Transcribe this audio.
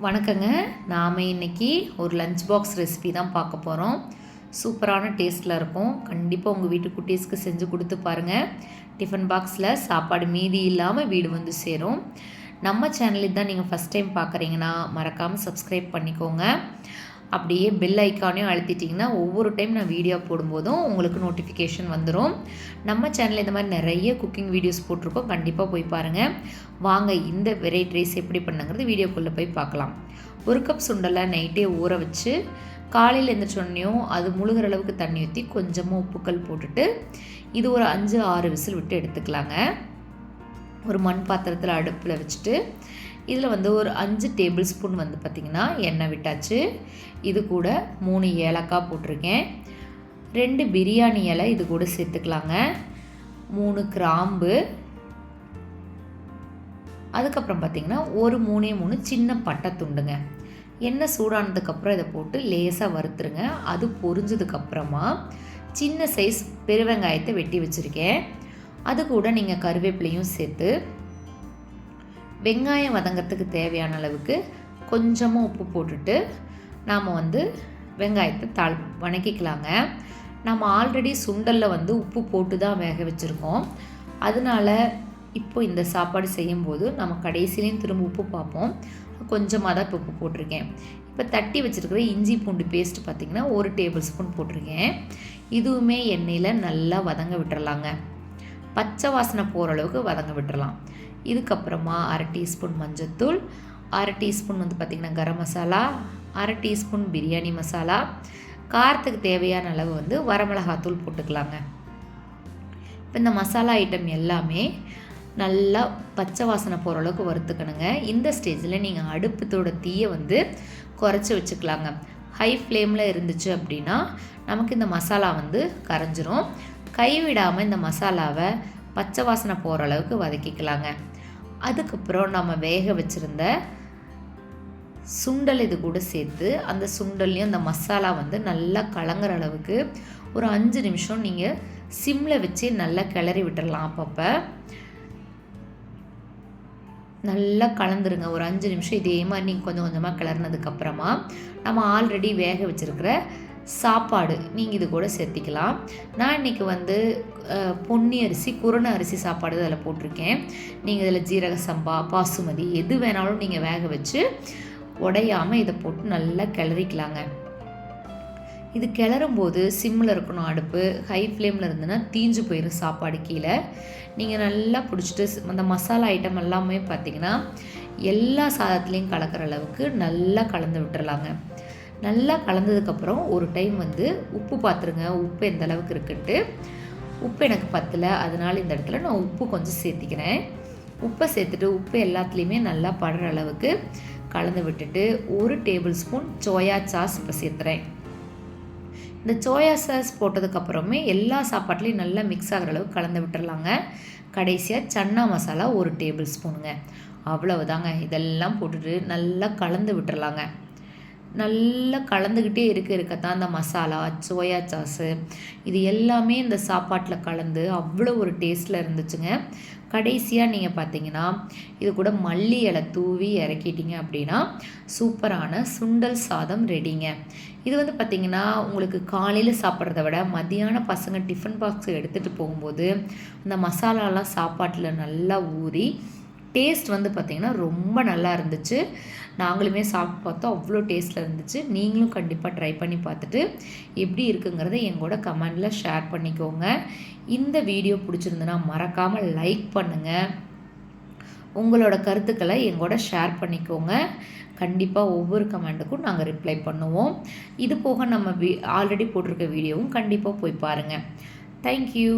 வணக்கங்க. நாம் இன்றைக்கி ஒரு லஞ்ச் பாக்ஸ் ரெசிபி தான் பார்க்க போகிறோம். சூப்பரான டேஸ்ட்டில் இருக்கும். கண்டிப்பாக உங்கள் வீட்டு குட்டீஸ்க்கு செஞ்சு கொடுத்து பாருங்கள். டிஃபன் பாக்ஸில் சாப்பாடு மீதி இல்லாமல் வீடு வந்து சேரும். நம்ம சேனலுக்கு தான் நீங்கள் ஃபஸ்ட் டைம் பார்க்குறீங்கன்னா மறக்காமல் சப்ஸ்கிரைப் பண்ணிக்கோங்க. அப்படியே பெல் ஐக்கானையும் அழுத்திட்டிங்கன்னா ஒவ்வொரு டைம் நான் வீடியோ போடும்போதும் உங்களுக்கு நோட்டிஃபிகேஷன் வந்துடும். நம்ம சேனலில் இந்த மாதிரி நிறைய குக்கிங் வீடியோஸ் போட்டிருக்கோம். கண்டிப்பாக போய் பாருங்கள். வாங்க இந்த வெரைட்டி ரைஸ் எப்படி பண்ணுங்கிறது வீடியோக்குள்ளே போய் பார்க்கலாம். ஒரு கப் சுண்டலை நைட்டே ஊற வச்சு காலையில் எழுந்திரிச்சோன்னையும் அது முழுகிற அளவுக்கு தண்ணி ஊற்றி கொஞ்சமாக உப்புக்கல் போட்டுட்டு இது ஒரு 5-6 விசில் விட்டு எடுத்துக்கலாங்க. ஒரு மண் பாத்திரத்தில் அடுப்பில் வச்சுட்டு இதில் வந்து ஒரு 5 டேபிள் ஸ்பூன் வந்து பார்த்திங்கன்னா எண்ணெய் விட்டாச்சு. இது கூட 3 ஏலக்காய் போட்டிருக்கேன். 2 பிரியாணி இலை இது கூட சேர்த்துக்கலாங்க. 3 கிராம்பு, அதுக்கப்புறம் பார்த்திங்கன்னா ஒரு 3 சின்ன பட்டை துண்டுங்க. எண்ணெய் சூடானதுக்கப்புறம் இதை போட்டு லேசாக வறுத்துருங்க. அது பொரிஞ்சதுக்கப்புறமா சின்ன சைஸ் பெருவெங்காயத்தை வெட்டி வச்சுருக்கேன். அது கூட நீங்கள் கருவேப்பிலையும் சேர்த்து வெங்காயம் வதங்கிறதுக்கு தேவையான அளவுக்கு கொஞ்சமாக உப்பு போட்டுட்டு நாம் வந்து வெங்காயத்தை வணக்கிக்கலாங்க. நம்ம ஆல்ரெடி சுண்டலில் வந்து உப்பு போட்டு தான் வேக வச்சுருக்கோம். அதனால் இப்போ இந்த சாப்பாடு செய்யும்போது நம்ம கடைசிலையும் திரும்ப உப்பு பார்ப்போம். கொஞ்சமாக தான் இப்போ உப்பு போட்டிருக்கேன். இப்போ தட்டி வச்சுருக்கிற இஞ்சி பூண்டு பேஸ்ட் பார்த்திங்கன்னா 1 டேபிள் ஸ்பூன் போட்டிருக்கேன். இதுவுமே எண்ணெயில் நல்லா வதங்க விட்டுறலாங்க. பச்சை வாசனை போகிற அளவுக்கு வதங்க விட்டுறலாம். இதுக்கப்புறமா 1/2 டீஸ்பூன் மஞ்சள்தூள், 1/2 டீஸ்பூன் வந்து பார்த்திங்கன்னா கரம் மசாலா, 1/2 டீஸ்பூன் பிரியாணி மசாலா, காரத்துக்கு தேவையான அளவு வந்து வரமிளகாத்தூள் போட்டுக்கலாங்க. இப்போ இந்த மசாலா ஐட்டம் எல்லாமே நல்லா பச்சை வாசனை போகிற அளவுக்கு வறுத்துக்கணுங்க. இந்த ஸ்டேஜில் நீங்கள் அடுப்பத்தோட தீயை வந்து குறைச்சி வச்சுக்கலாங்க. ஹை ஃப்ளேமில் இருந்துச்சு அப்படின்னா நமக்கு இந்த மசாலா வந்து கரைஞ்சிரும். கைவிடாமல் இந்த மசாலாவை பச்சை வாசனை போகிற அளவுக்கு வதக்கிக்கலாங்க. அதுக்கப்புறம் நம்ம வேக வச்சுருந்த சுண்டல் இது கூட சேர்த்து அந்த சுண்டல்லையும் அந்த மசாலா வந்து நல்லா கலங்குற அளவுக்கு ஒரு 5 நிமிஷம் நீங்கள் சிம்மில் வச்சு நல்லா கிளறி விட்டுடலாம். அப்பப்போ நல்லா கலந்துருங்க. ஒரு 5 நிமிஷம் இதே மாதிரி நீங்கள் கொஞ்சம் கொஞ்சமாக கிளறினதுக்கப்புறமா நம்ம ஆல்ரெடி வேக வச்சுருக்கிற சாப்பாடு நீங்கள் இது கூட சேர்த்திக்கலாம். நான் இன்றைக்கி வந்து பொன்னி அரிசி, குருணை அரிசி சாப்பாடு அதில் போட்டிருக்கேன். நீங்கள் இதில் ஜீரக சம்பா, பாசுமதி எது வேணாலும் நீங்கள் வேக வச்சு உடையாமல் இதை போட்டு நல்லா கிளறிக்கலாங்க. இது கிளறும்போது சிம்மில் இருக்கணும் அடுப்பு. ஹை ஃப்ளேமில் இருந்துன்னா தீஞ்சு போயிடும் சாப்பாடு கீழே. நீங்கள் நல்லா பிடிச்சிட்டு அந்த மசாலா ஐட்டம் எல்லாமே பார்த்திங்கன்னா எல்லா சாதத்துலேயும் கலக்கிற அளவுக்கு நல்லா கலந்து விட்டுறலாங்க. நல்லா கலந்ததுக்கப்புறம் ஒரு டைம் வந்து உப்பு பார்த்துருங்க. உப்பு எந்த அளவுக்கு இருக்குன்ட்டு. உப்பு எனக்கு பத்தலை, அதனால் இந்த இடத்துல நான் உப்பு கொஞ்சம் சேர்த்திக்கிறேன். உப்பை சேர்த்துட்டு உப்பு எல்லாத்துலேயுமே நல்லா படுற அளவுக்கு கலந்து விட்டுட்டு 1 டேபிள் ஸ்பூன் சோயா சாஸ் இப்போ சேர்த்துறேன். இந்த சோயா சாஸ் போட்டதுக்கப்புறமே எல்லா சாப்பாட்லேயும் நல்லா மிக்ஸ் ஆகிற அளவுக்கு கலந்து விட்டுறலாங்க. கடைசியாக சன்னா மசாலா 1 டேபிள் ஸ்பூனுங்க. அவ்வளவுதாங்க. இதெல்லாம் போட்டுட்டு நல்லா கலந்து விட்டுறலாங்க. நல்லா கலந்துக்கிட்டே இருக்கத்தான் அந்த மசாலா, சோயா சாஸு இது எல்லாமே இந்த சாப்பாட்டில் கலந்து அவ்வளோ ஒரு டேஸ்ட்டில் இருந்துச்சுங்க. கடைசியாக நீங்கள் பார்த்தீங்கன்னா இது கூட மல்லி இலை தூவி இறக்கிட்டிங்க அப்படின்னா சூப்பரான சுண்டல் சாதம் ரெடிங்க. இது வந்து பார்த்திங்கன்னா உங்களுக்கு காலையில் சாப்பிட்றத விட மதியானம் பசங்க டிஃபன் பாக்ஸ் எடுத்துகிட்டு போகும்போது அந்த மசாலாலாம் சாப்பாட்டில் நல்லா ஊறி டேஸ்ட் வந்து பார்த்திங்கன்னா ரொம்ப நல்லா இருந்துச்சு. நாங்களுமே சாப்பிட்டு பார்த்தோம், அவ்வளோ டேஸ்ட்டில் இருந்துச்சு. நீங்களும் கண்டிப்பாக ட்ரை பண்ணி பார்த்துட்டு எப்படி இருக்குங்கிறத எங்கூட கமெண்டில் ஷேர் பண்ணிக்கோங்க. இந்த வீடியோ பிடிச்சிருந்துன்னா மறக்காமல் லைக் பண்ணுங்கள். உங்களோட கருத்துக்களை எங்கூட ஷேர் பண்ணிக்கோங்க. கண்டிப்பாக ஒவ்வொரு கமெண்ட்டுக்கும் நாங்கள் ரிப்ளை பண்ணுவோம். இது போக நம்ம ஆல்ரெடி போட்டிருக்க வீடியோவும் கண்டிப்பாக போய் பாருங்கள். தேங்க்யூ.